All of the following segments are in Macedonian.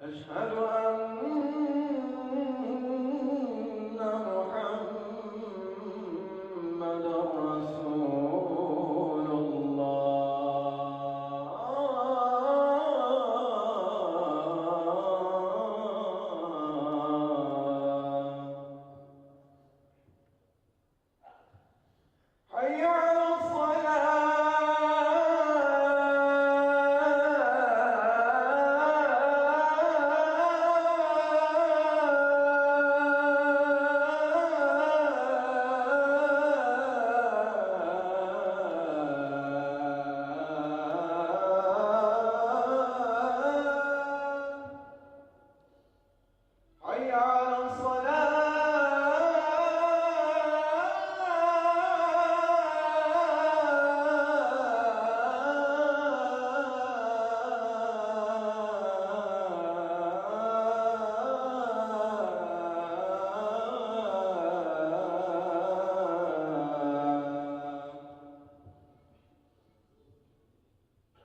أشهد أن محمدًا رسول الله. حي على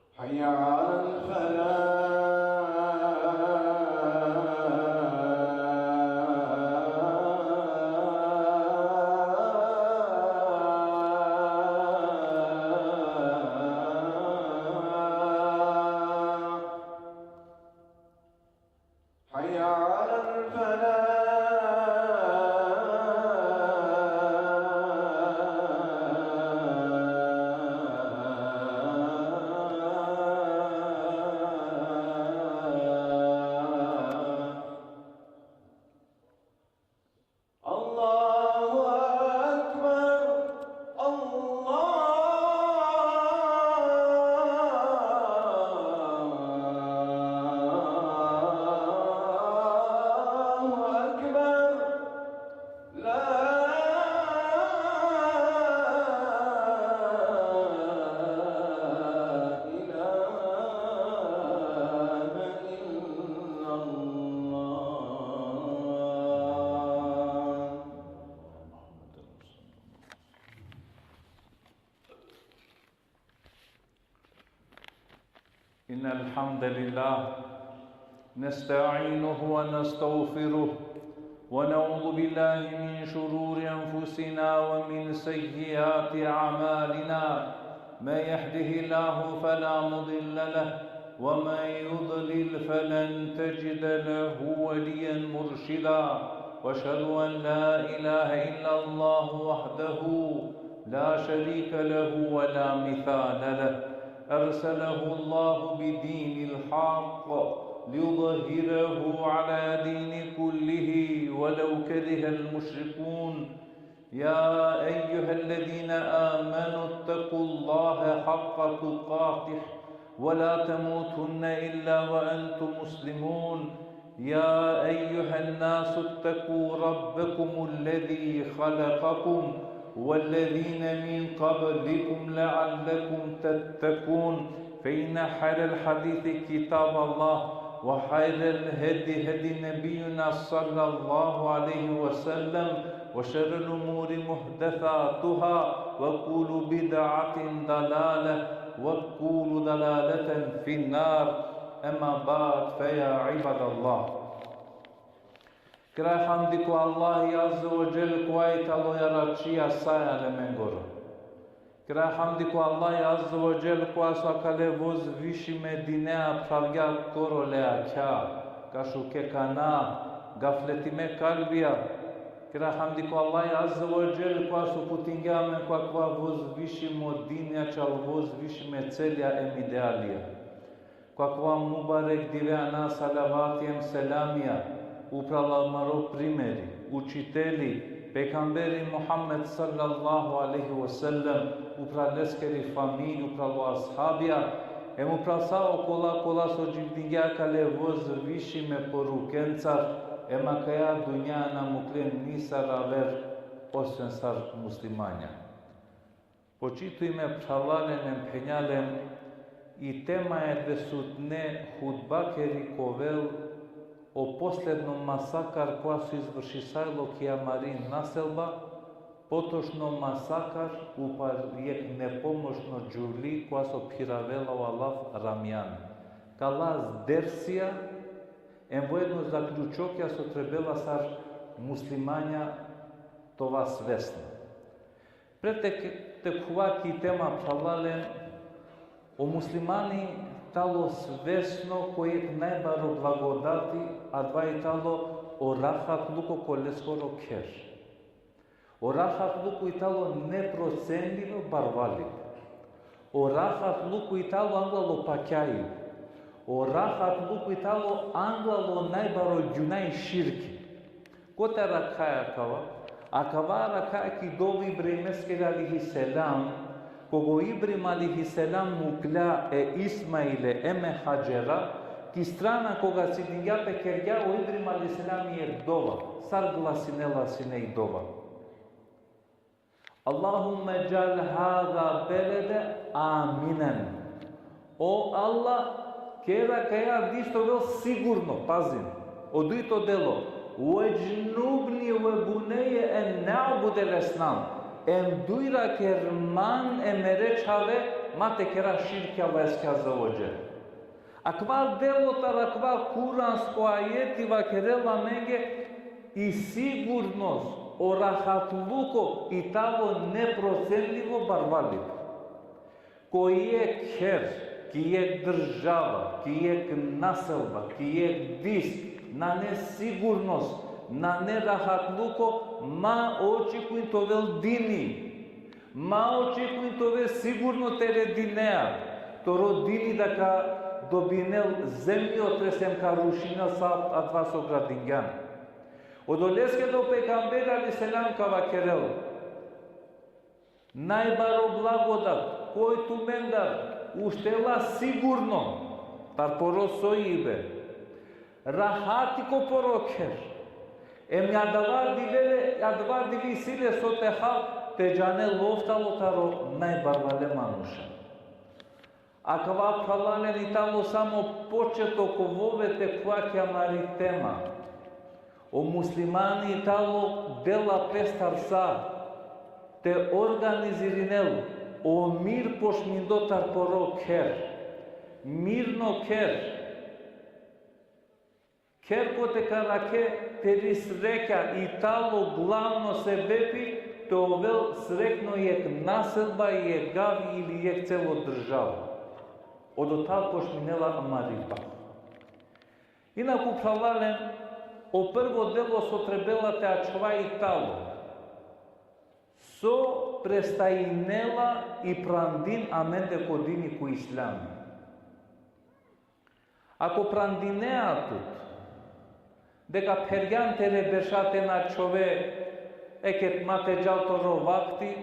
حي على حي على حي على الله أكبر. إن الحمد لله نستعينه ونستغفره ونعوذ بالله من شرور أنفسنا ومن سيئات أعمالنا. من يهده الله فلا مضل له ومن يضلل فلن تجد له وليا مرشدا. وأشهد أن لا إله إلا الله وحده لا شريك له ولا مثال له. أرسله الله بدين الحق ليظهره على دين كله ولو كره المشركون. يا أيها الذين آمنوا اتقوا الله حق تقاته ولا تموتن إلا وأنتم مسلمون. يا أيها الناس اتقوا ربكم الذي خلقكم والذين من قبلكم لعلكم تتقون. فإن خير الحديث كتاب الله وخير الهدي هدي نبينا صلى الله عليه وسلم وشر الأمور محدثاتها وكل بدعة ضلالة وكل ضلالة في النار. أما بعد فيا عباد الله، Kraj hamdi ko Allahi azza wa jel ko ajtalo jaračija sajale mengoro. Kraj hamdi ko Allahi azza wa jel ko asakale voz viši medinea pravja koro lea kja, kašu ke kana, gafletime kalbija. Kraj hamdi ko Allahi azza wa jel ko asu putingame ko akva voz viši modinja čal voz viši me celja emidealija. Ko akva mubarek divjana salavatijem selamija, upravo maro primeri, učitelji, pejgamberi Muhammed sallallahu alaihi wasallam, upravo leskeri familji, upravo ashabija, upravo sao kola so dživdinjaka le voz viši me porukencar, kaja dunjana muklen nisar aver osvensar muslimanja. Počituj me pravalenem penjalem i tema je desutne hudbakeri kovel o последном масакар која се изврши Сајло Кијамарин населба, потошно масакар упариек непомошно џули која со пиравела Аллах Рамјан. Калаз Дерсија воедно заклучокја со требела сар муслимања това свесно. Претекуваки тема пралален, о муслимани тало свесно којек најбаро благодати, а два и тало орахат луко колескоро кер. Орахат луко и тало непроценливо барвали. Орахат луко и тало англало пакјаи. Орахат луко и тало англало најбаро ѓунај ширки. Кота ракаја кава? А кава ракаја ки дови Ибраимескер алейхиселам, кого Ибрим алейхиселам му кля Исмаиле еме Хаджера, ки страна кога си дингјапе кергја о Ибрим алейхиселам е дова, сар гласинела сине и дова. Аллахумме джал хаза беледе аминен. О Аллах, кера каја дишто вел сигурно, пазим, одуито дело. Уеджнубни вебунеје ен наъбуде леснам. Дујра керман меречаве мате кера ширкја вајска за оđe. Аква делотар, аква куранско ајетива керела меге и сигурност, орахатлуко и таво непроценливо барвалив. Кој е кер, ки е држава, ки е населба, ки е диск, на несигурност, на нерахатлуко, ма очекуин товел дини, ма очекуин тове сигурно терединеа, торо дини дака добинел земјотресен карушина са адва со градингјан. Одолеске до пекамбер алейхиселам кава керел, најбаро благодат, којту мендар, уштела сигурно, тар поросо ибе, рахатико порокер, јадва диви силе со техал, те джане лофтало таро најбарвале мануша. А кава пралален и тало само почеток ововете квакја мари тема. О муслимани и тало дела пестарса, те организиринел, о мир пошминдотар порокер, мирно кер, Керкоте караке тери среќа и тало главно се бепи, то вел срекно ек населба и ек гави или ек цело држава. Одотал пошминела мариба. Инаку пралален, о прво дело со требелате ачва и тало. Со престаинела и прандин аменде кодини ко ислами. Ако прандинеатут, дека пергјан тере бешате на чове екет мате джалторо вакти,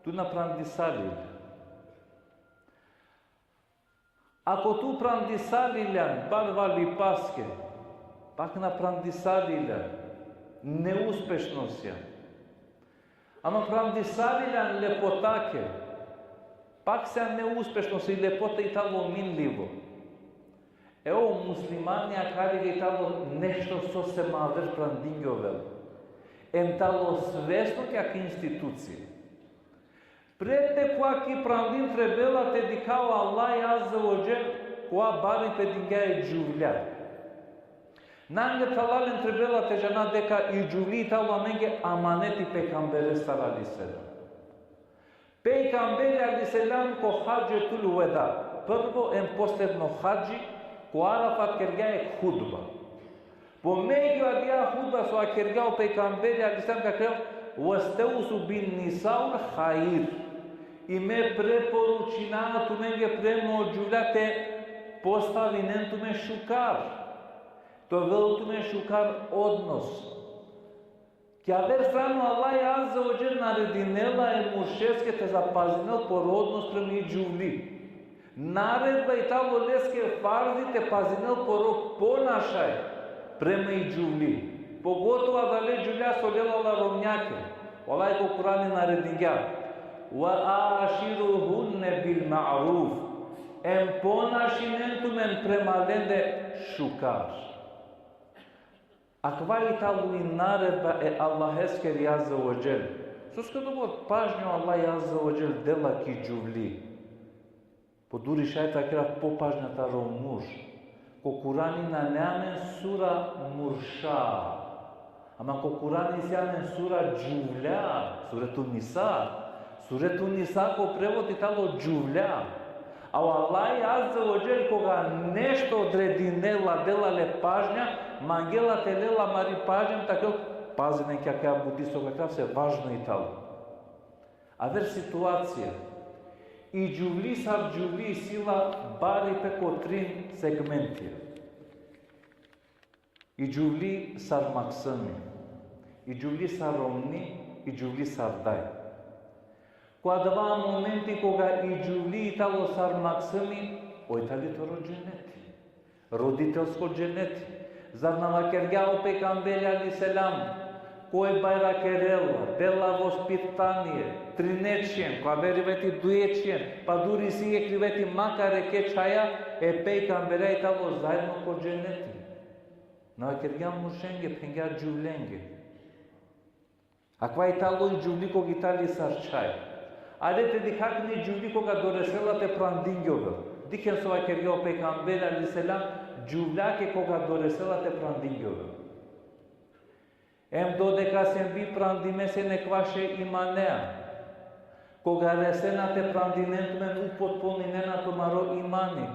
ту на прандисалил. Ако ту прандисалилян барвали паске, пак на прандисалилян неуспешност ја. Ама прандисалилян лепотаке, пак се неуспешност и лепота и тало минливо. Ео, муслимани акари тало нешто со се мавер прандињовел. Тало свесно како институција. Прете која ки прандин требела те дикао Аллах азza wa jal, која бари педингја е джувља. Нанге талален требела те жана дека и джувли тало менге аманети пекамбере старали селам. Пекамбере алейхиселам ко хаџетул веда. Прво последно хаџи, ко Арафат кергја е худба. По меѓу адија худба со акергјао пекамбери алейхиселам какрел вастеусу бин нисаул хаир. И ме препоручинаа ту менге премо џувлате постави ненту ме шукар. То велту ме шукар однос. Ке вер страно Аллах азza wa jal нарединела е мушеске те запазинел породност према и џувли. Наредба и тало леске фарзите пазинел поро понашај према и џувли. Поготова дале џувља со делала ромњаке. Олај ко Куран е наредиња. Ва ашируһунне бил маъруф. Понашинентумен према ленде шукар. Аква и тало и наредба е Аллахескер азza wa jal. Со скадово пажњо Аллах азza wa jal дела ки џувли. Подури шајта крав попажната ро муж. ко Курани на неамен сура Мурша. Ама ко Курани се амен сура Джувля, сурето Ниса. Сурето Ниса ко преводи тало Джувля. А Аллах Азza wa Jal кога нешто одрединела, делале пажња, мангела телела мари пажњам, така пази не кака будисто какав се важно и тало. А вер ситуација. И джувли сар джувли сила бари пеко трин сегментија. И джувли сар максами. И джувли сар ромни, и джувли сар дај. Која два моменти кога и джувли и тало сар максами, ојтали торо дженети. Родителско дженети. Зар навакергјао пекамбели али селам, кој бајракерела, дела воспитание, тринечен, која веривети дуечен, па дури си е кривети макаре кечаја, е пекамбели и тало заедно ко дженети. Навакергја мушенге, пенгја джувленге. Аква и тало и джувли кога итали сарчај. Адете дихакни джувли кога дореселате прандингјове. Дикен со вакергјао пекамбели али селам, джувляке кога дореселате прандингјове. Ем додека сем би прандиме се некваше иманеа. Кога ресенате прандинентумен употполниненато маро имани,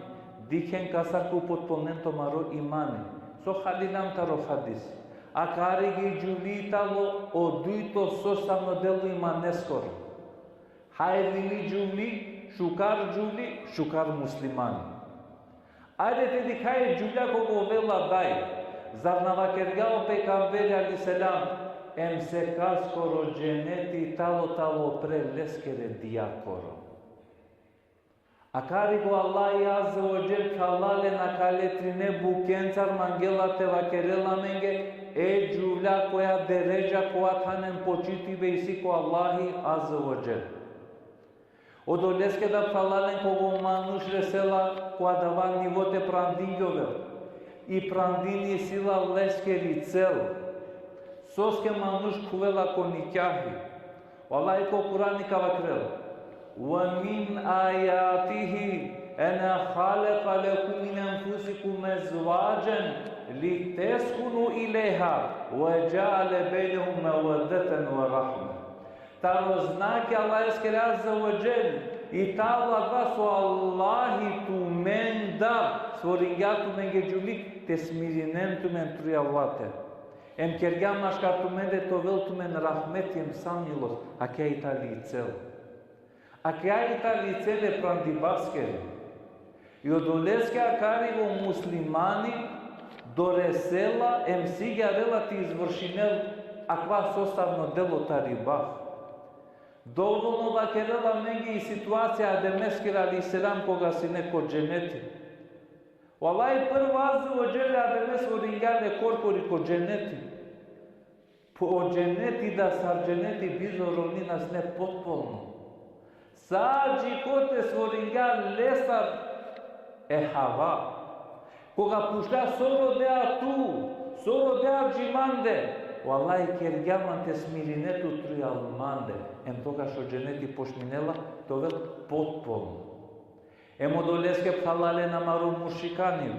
дикен касарку употполненто маро имани. Со халинам таро хадис. А кари ги джувлитало одуито сосамно делу имане скоро. Хајдини джувли, шукар муслимани. Ајдете дихај джувля кога вела дај. Зар навакергјао пекамбели али селам, ем се каскоро дженети тало прелескере дијакоро. А кари го Аллах Азza wa Jal калале на калетрине букенцар мангелате вакерела менге, е джувля која дереджа која танен почити бейси ко Аллахи Азza wa Jal. Одолеске да калален кого мануш ресела која дава нивоте прандингјове. И прандини сила лескери цел. Соске мануш кувела ко никјахи. Валај ко Курани кавакрел. وَمِنْ آيَاتِهِ أَنَ خَلَقَ لَكُم مِّنْ أَنفُسِكُمْ أَزْوَاجًا لِتَسْكُنُوا إِلَيْهَا وَجَعَلَ بَيْنَكُم مَّوَدَّةً وَرَحْمَةً. Таро знаки Аллах ескере Азza wa Jal. И тала два со Аллахи тумен да, сворингјату менге джули, те смиринен тумен трујавате. Ем кергјам машкар тумен де товел тумен рахмет ем самилост, а ке итали цел. А ке итали целе прандибаскери. И одолеске акари во муслимани доресела ем сиѓа релати извршинел аква составно дело тарибах. Доволно вакерела менги и ситуација Адемескер али селам кога си неко дженети. Валај прво Азza wa Jal Адемес орингале корпори ко дженети. По дженети да сар дженети бизо ровни нас не потполно. Саджи коте сворингал лесар е Хава. Кога пушка сородеа ту, сородеа джиманде, Валај кергјаман те смиринету трујалманде. Ем тогаш од дженети пошминела, тоа потполно. Ем одолеске пхалале на мару мушиканив.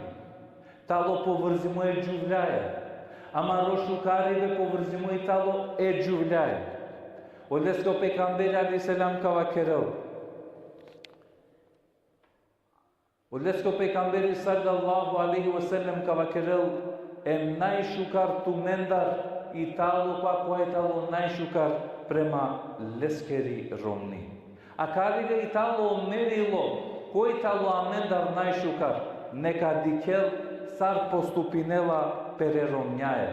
Тало поврзи му е джувљаје. Ама рошукариве поврзи му и тало е джувљаје. Одеске пекамбели али селам кавакерел. Одеске пекамбели саллаллаху алейхи ва селем кавакерел ем најшукар тумендар и тало која е тало најшукар према лескери ромни. А каливе и тало мерило, кој тало амендар најшукар, нека дикел сар поступинела переромњаје.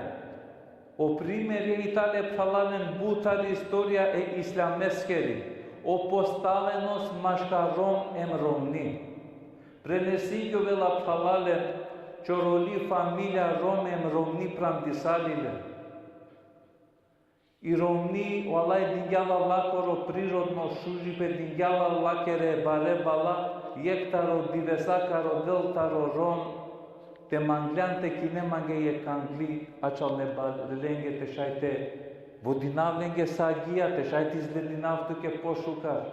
О пример и тале пхалален бутали историја е исламескери, о поставеност машкаром ем ромни. Пренеси го вела пхалален, чороли фамилија ром ем ромни прандисалиле. И ромни, валај дингјала лакоро природно шужипе дингјала лакере баре бала, јектаро дивесакаро делтаро ром, те манглјанте кине манге е кангли, ачал не барленге те шајте водинавленге сагија, те шајте излединавту ке пошукар.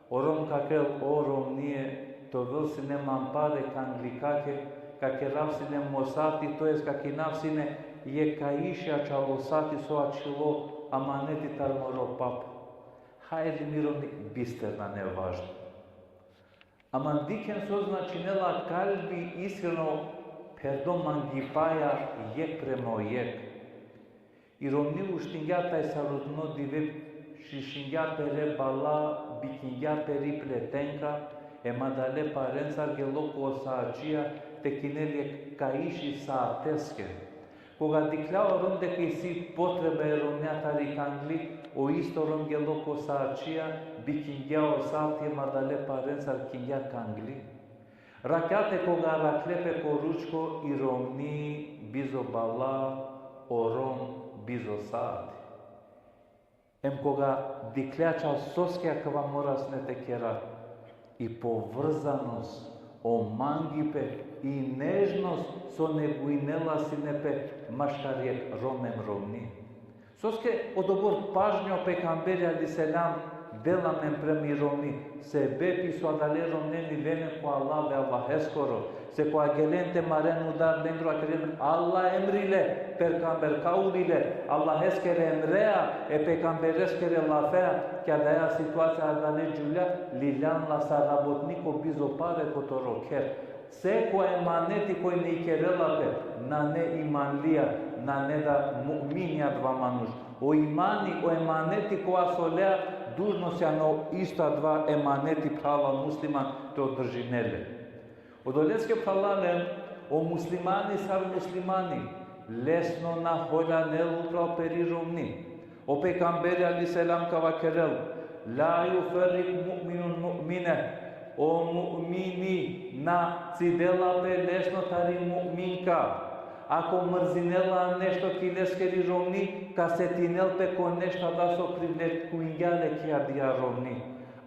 Ором какел, ором ние, то вил си не мампаде кангли каке, како равсине мосати, тоест како навсине е каишја чалосати со ачило аманети тарморо пап. Хајде мировник бистерна не важно. Аман дикен созначинела калби искрено пердон мангипаја јек премо јек. И ромни уштингјата и сарудно диве шишингја пере бала бикингја пери плетенка емадале паренцар гелоко саачија текинеле каиши саатеске. Кога диклао ром дека и си потреба е ромњатари кангли, о исто ром гелоко саачија бикингјао саати емадале паренцар кингја кангли. Ракате кога раклепе поручко и ромни бизо бала ором бизо саати. Ем кога диклячал соскја кава мораснете кера и поврзаност, о мангипе и нежност со негуинела синепе машкариек ромем ромни. Соске одобор пажњо пекамбери алиселам деламен премировни се бепи со адале ромнени вене ко Аллах бе Аллах ескоро се ко агеленте марен удар дендро акрен Аллах емриле перкамбер каулиле Аллах ескере емреа е пекамбер ескере лафеа ке адаја ситуација адале джуля лилян ла саработнико бизо паре которо кер се кој еманети кој не икерелапе на не иманлија на не да муъминија два мануш о имани о еманети која солеа дужност ја но иста два еманети права муслиман те одржинеле. Одолеске пралален о муслимани сар муслимани лесно находјанел управ пери ромни. О пекамбери алиселам кава керел ла юферик муъминун муъмине о муъмини на циделапе лесно тари муъминка. Ако мрзинела нешто кинескери ромни, касетинел пеко нешто да со привлекуингјале кјадија ромни.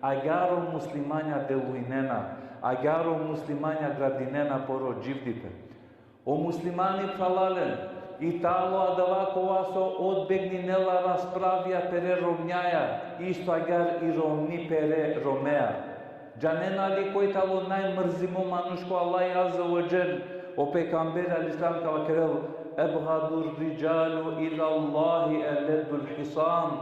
Агаро муслимања делуинена, агаро муслимања градинена поро дживдипе. О муслимани пралален, Итало адава кова со одбегнинела расправија пере ромњаја, исто агар и ромни пере ромеа. Джанена ли кој тало најмрзимо манушко Аллах азza wa jal o pejgamberi al-Islam ka kerel ebgadur rijalu ila Allahi alladul hisam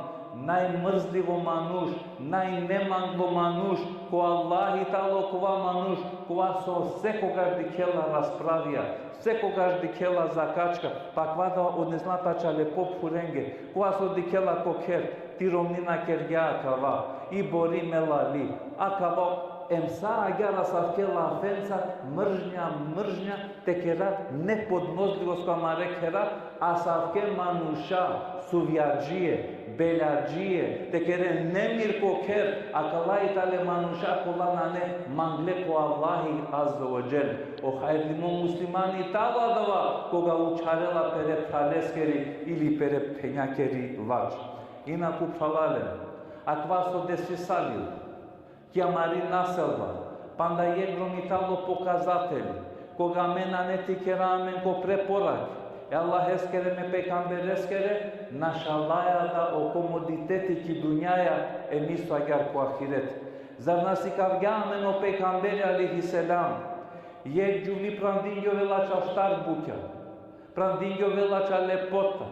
naјмрзливо мануш, најнеманло мануш, ко Аллах и тало кова мануш, кова со секогаш дикела расправија, секогаш дикела закачка, па квада од незнатача лепоп фуренге, кова со дикела кокер, ти ромнина кергја кава, и бори мелали, а кава емса агара савкела афенца, мржња, текера неподносливост која рекера, а савке мануша, сувјаджие, беладжие, текере немир кокер, а калај тале мануша коланане мангле ко Аллахи азza wa jal. О хајрлимо муслимани тава дава кога учарела пере пралескери или пере пењакери лач. Инаку пралале, аква со десисалил, кјамари населба, панда егромитало показатели, кога мена не ти керамен ко препорак, Аллах ескере ме пекамбер ескере, нашалаја да о комодитети ки дуњаја е мисто агар ко ахирет. Зар наси кавѓаме но пекамбери алейхи селам, јек џувли прандињо велача штар буќа, прандињо велача лепота,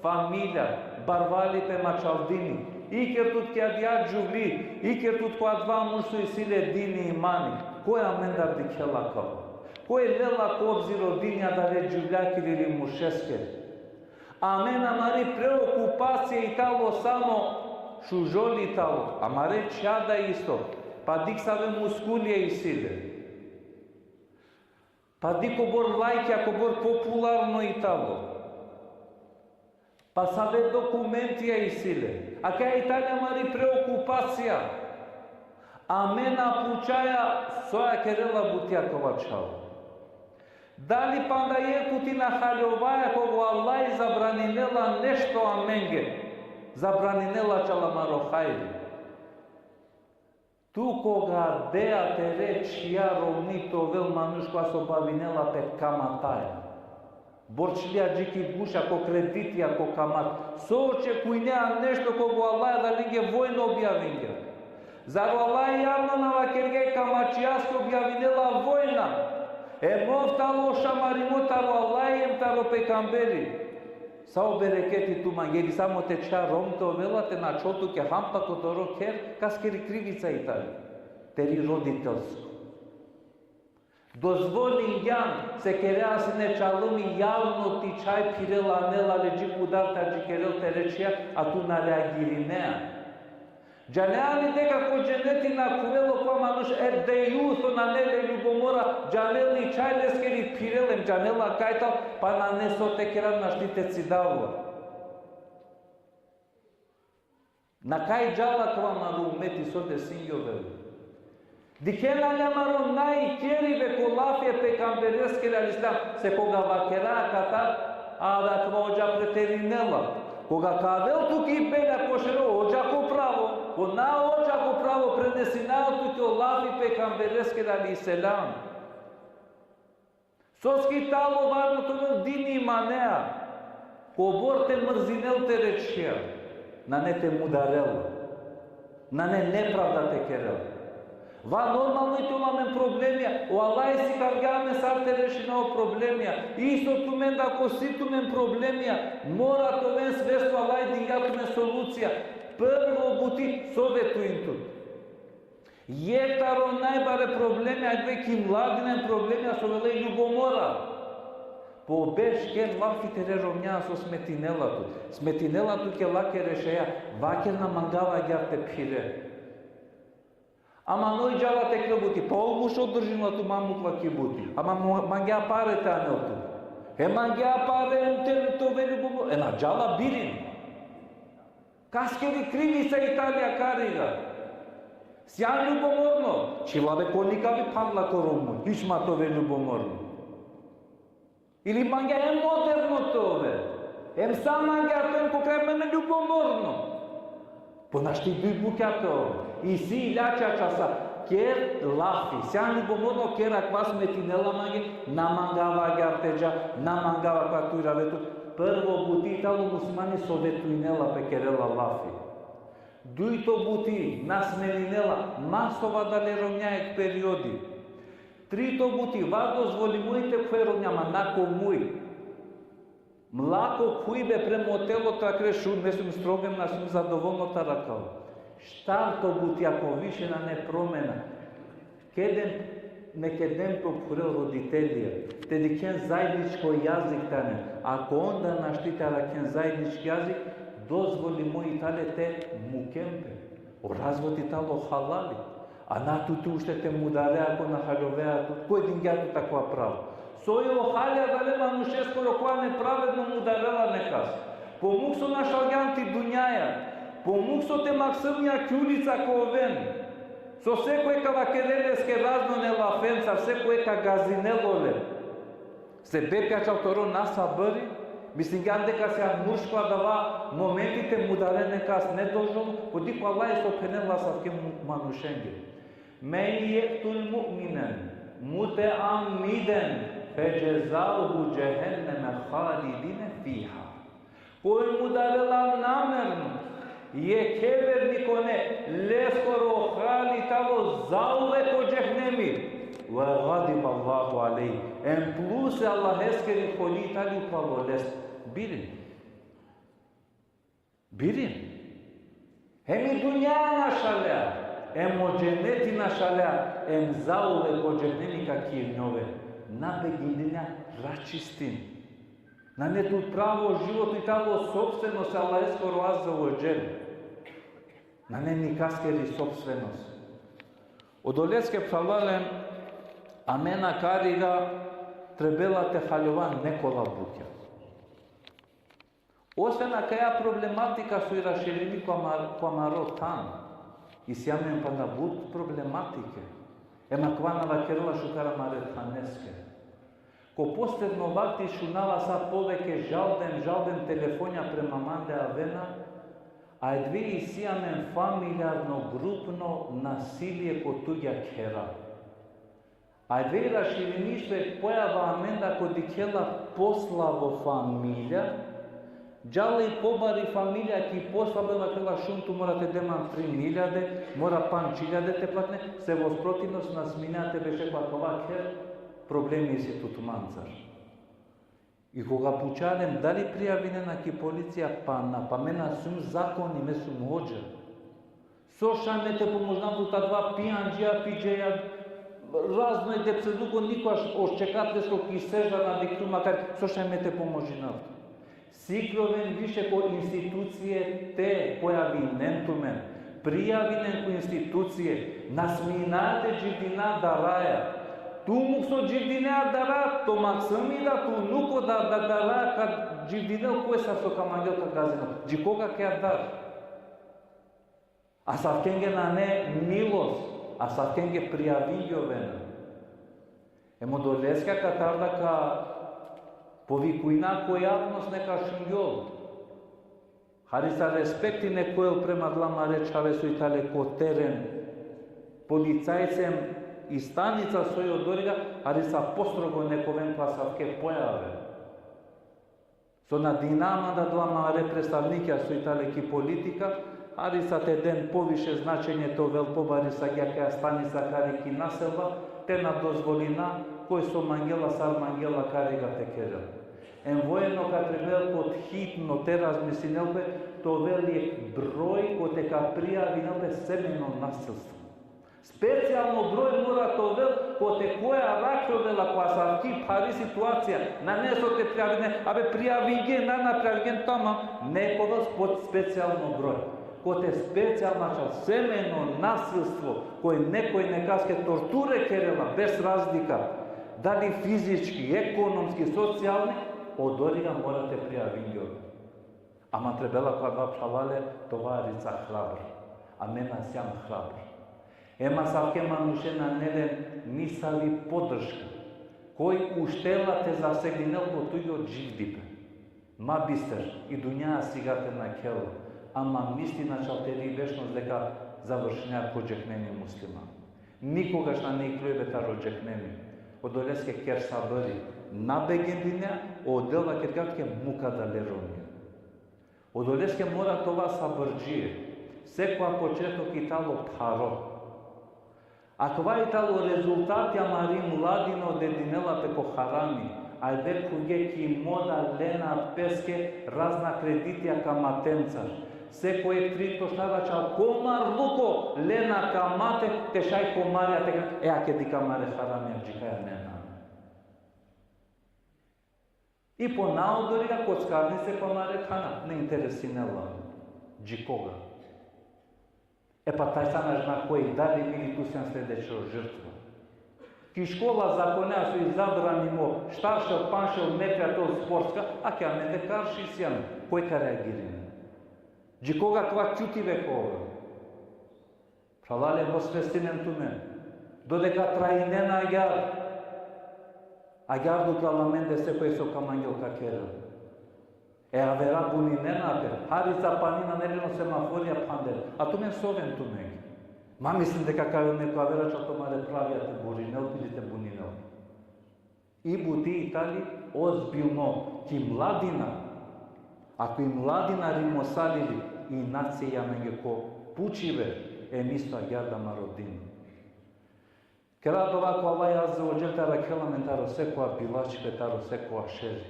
фамилја, барвали пе мачалдини, икер тут ке адја џувли, икер тут ко адва мушсу и силе дини имани, која мендар дикела кава? Кој лела ко обзир родиња да ве џувљакир или мушескер? А мена мари преокупација и тало само шужоли тало, а маре чада исто, па диксаве мускулија и силе. Па дико бор лајќа, ко бор популарно и тало. Па саве документија и силе. А кај Италија мари преокупација. А мена пучаја соја керела бутија ковачава. Дали панда јекути на халјоваја кого Аллах забранинела нешто аменге, забранинела чаламаро хајли. Ту кога деа те реч ја ровни то вел мануш која со бавинела пет каматаја. Борчлија джики гуша ко кредитија ко камат. Сооче кој неа нешто кого Аллах да линге војно објавинге. Зар Аллах јавно на вакерге камачијаско објавинела војна? Емофтало шамаримотаро Аллајем таро пекамбери. Сао берекети ту мангели само те ча ромто велате на чоту ке хампа которо кер каскери кривица итали. Тери родителско. Дозволи јан се кереа се не чалуми јавно ти чај пирела нела леджи кудар таджи керел те речија, а ту на реагири неа. Джанеали дека ко дженети на кувело која мануш дејуто на неле љубомора, джанели чај лескери пирелем, джанела кајтал, па на несо те керам на штитеци давла. На кај джала ква на румети соте синјовели. Дикена нямаро најкериве колафие пекамберескери алислам, се кога вакера ката, а да ква оджа претеринела. Кога кавел туки бега кошеро оджако право, ко на оджако право пренеси на туки олафи пекамберескери алислам. Соски тало важно тоа дини манеа, ко борте мрзинел те речија, на не те мударел, на не неправда те керел. Ва нормално и тоа мен проблемија, о Аллај си каргаме сар те реши на проблемија. Исто ту мен да коси ту мен проблемија, мора то мен свесно Аллај дига ту мен солуција. Прво бути советуин тут. Јетаро најбаре проблемија, ајде ки младинен проблемија со веле љубомора. По беш кен лафи тере ромња со сметинелату. Сметинелату ке лаке решеја, вакер на мангава гјарте пире. Ама ној джала те крбути, па овуш одржина ту мамукла ки бути. Ама мангја паре танелту. Мангја паре емтен то вели бубо. На джала бирин. Каскери кривица Италија карига. Сјан љубоморно. Чилаве коникави падла корому. Ишма то ве љубоморно. Или мангја модерно тове. Сам мангја тој кој мене љубоморно. Понашти дуј букјато. И си илјача часа, кер лафи, сјан љубоморно кера ква сметинела манги, намангава гјартеджа, намангава ква тујра вету. Прво бути итало мусмани советуинела пекерела лафи. Дујто бути насменинела, масова дале ромњаек периоди. Трито бути, вас дозволимуите кое ромњама, нако муј. Млако кујбе премо телото, а крешу, не сум строгем, на сум задоволно таракал. Штарто бути, ако више на не промена, некедем пропурел родителија, те дикен заедничко јазик тане, ако онда наштитара кен заеднички јазик, дозволи мои тале те мукемпе, о развоти тало халали, а натути уште те мударе ако на халјовеа, кој един гјату таква право. Сојо халја дале мануше скоро која неправедно мударела некас. Помук со на шалгјанти дуњаја, помук со те максимија кјулица ковен, со секој кавакерелеске разно не лафенца, секој ка газинелоле. Се бекачал торо наса бъри, мислим гјан дека се мушква дава моментите мударене кас не должол, подико Аллај со пенела савке манушенге. Мен јектул му'минен, муте амиден, феджезауху джехеннеме халидине фиха. Кој мударела намерно, je kever nikone leskoro hali talo zauvek o džehnemi wa ghadib Allahu alejhi en plus Allah eskeri holi tali palo les birin hemi dunja našalja emo dženeti našalja em zauvek o džehnemi kakir njove nabe gindinja račistin na netu pravo život i talo sobstveno se Allah eskoro azza wa džel на нени каскери собственост. Одолеске псалалем, амена карига, требела те халјован некола буќа. Освена каја проблематика со и раширими коамаро там, и сјамен па на буд проблематике, ема квана вакерла шукара маретханеске. Ко последно вакти шунава са повеќе жалден телефонја према манде авена, а едви и сијамен фамилиарно групно насилие ко туѓа кера. А едви и раширинишве појава аменда ко дикела посла во фамилија, джала и побари фамилија ки посла бела кела шунту морате деман 3.000, мора 5.000 те платне, се во спротивност на смината беше пакова кер, проблеми си тутманцар. И кога пучалем дали пријавине на ки полиција, па напамена сум закони ме сум оđа. Со шамете поможнам та два пијанџија, пиџеја, разно е деп се дуго никош ошчекатле што ки сежа на дикту, макар со шамете поможинав. Сикровен више ко институције те појави нентумен, пријавинен ко институције, насминаате дживдина да раја. Ту мук со дживдинеа да раја, то максами да ту нуко да раја кад дживдинел кој са со камангелка газено. Джи кога ке дар? А савкенге на не милост, а савкенге пријавијовена. Емо долеска катарда ка повикуина кој јавност нека шунгјол. Хариса респекти некојел према длама речаве со итале ко терен. Полицајцем и станица сој одорига, хариса построго нековен класавке појаве. Со на динама да длама репредставникја со итале ки политика, хариса те ден повише значење то вел побариса гјакеа станица кари ки населба, те на дозволина кој со мангела сар мангела карига те керел. Ен воено ка требел под хитно те размислинелбе, то вели број кој те ка пријавинелбе семено насилство. Специјално број мора то вел кој те која ракјовела која са ки пари ситуација, на не со те пријавине, абе пријавиген, на пријавиген тама, нековел под специјално број. Кој те специјално чал семено насилство, кој некој некаске тортуре керела без разлика, дали физички, економски, социјални, одорига морате пријавињо. Ама требела која два правале, това е рица храбр, а мена сјам храбр. Ема савке манушена нелен мисали поддршка, кој уштела те засегнинел по туј од живдипе. Ма бистер и дуњаа сигате на кела, ама мисли началтери вешност дека завршња ко джехнеми муслиман. Никогаш на не клюебе таро джехнеми. Одолеске кер сабари, набегендиня, оделва керкатке мука да леронија. Одолеске мора това сабрджие, секоја почеток итало паро. А това итало резултати амари младино дединела пеко харами, ајде куге ки мода лена песке разна кредитија каматенцар. Секој трито штавача комар луко лена камате, тешај комарија тека, аке ди камаре харамија джикаја нена. И по наодорига коцкарни се комаре хана, не интересинела, джикога. Епа тај санаш на кој дали били тусјан следечо жртва. Ки школа законеа со изабрани мо штаршел, паншел, непријател спортска, а ке аменде карши сјан, кој ка реагирине? Джи кога ква чути векова? Правале во свестинен тумен, додека траинена агјар до каламенде секој со камангелка керел. Авера бунинена апе, харица панина нелено семафорија пандел, а тумен совен тумен. Ма мислим дека кај некој авера ча томаре правијате буринел или те бунинел. И бути Итали озбилно, ки младина, ако и младина римосалили и нација меѓу ко пучиве, мисто агјарда мародин. Кера това ко Аллах азza wa jalla ракеламен таро секоја билачке таро секоја шери.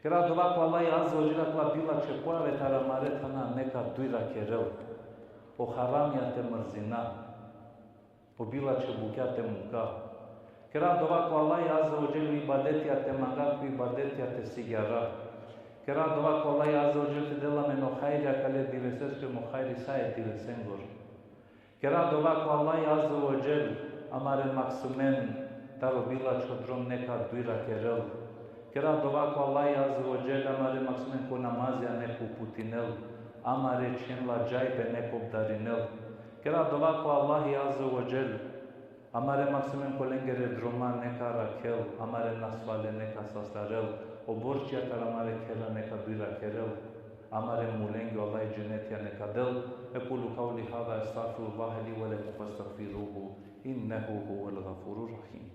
Кера това ко Аллах азza wa jalla ко билаче појаве тара маретана нека дујра керел. По харамјате мрзина, по билаче букјате мука. Кера това ко Аллах азza wa jalla ибадетијате мангаку ибадетијате сигара. Кера това ко Аллах азza wa jalla деламе но хајрја кале дивесеске мо хајри саје дивесенгор. Кера това ко Аллах азza wa jalla амаре максумен таро билачко дром нека дујра керел. Кера това ко Аллах азza wa jalla амаре максумен ко намазија неку путинел, амаре ченла џајбе неку даринел. Кера това ко Аллах азza wa jalla амаре максумен ко ленгере дрома нека ракел, амаре насвале нека састарел, оборчија тарамаре кела нека дујра керел. Амаре муленги Аллах дженетија нека дел. Екулу каули хада астагфируллах ли ва лакум фастагфируху иннаху хувал ғафурur рахим.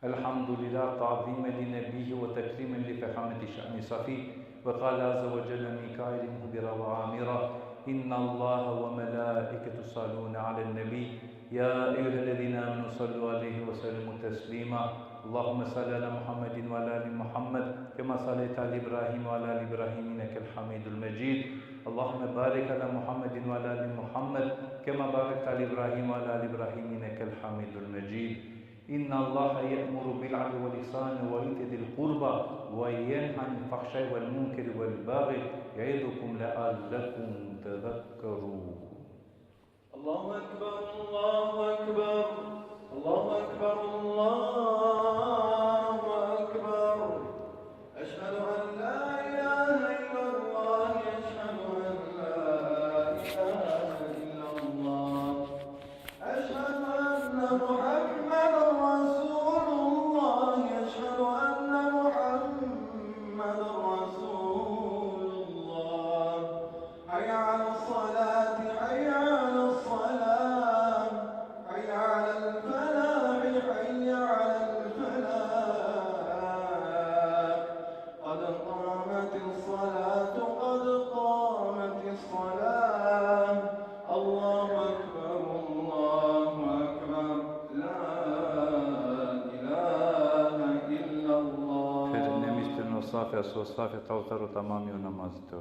Alhamdulillah ta'ziman li nabiyhi wa takriman li fahamati sha'ni safi wa qala azza wa jalla Mikail mudira wa amira إن الله وملائكته يصلون على النبي يا أيها الذين آمنوا صلوا عليه وسلموا تسليما اللهم صل على محمد وعلى آل محمد كما صليت على إبراهيم وعلى آل إبراهيم إنك الحميد المجيد اللهم بارك على محمد وعلى آل محمد كما باركت على إبراهيم وعلى آل إبراهيم إنك الحميد المجيد إن الله يأمر بالعدل والإحسان وإيتاء ذي القربى وينهى عن الفحشاء والمنكر والبغي يعظكم لعلكم تذكرون. الله أكبر الله أكبر الله أكبر الله أكبر أشهد أن لا إله إلا الله أشهد أن لا إله إلا الله أشهد أن محمدا رسول الله أشهد أن محمدا رسول الله حي على الصلاة حي على الصلاة حي على الفلاح حي على الفلاح قد قامت الصلاة قد قامت الصلاة الله أكبر لا إله إلا الله Ferine mister nosafe, a sosafe, tautarul tamami o namazito.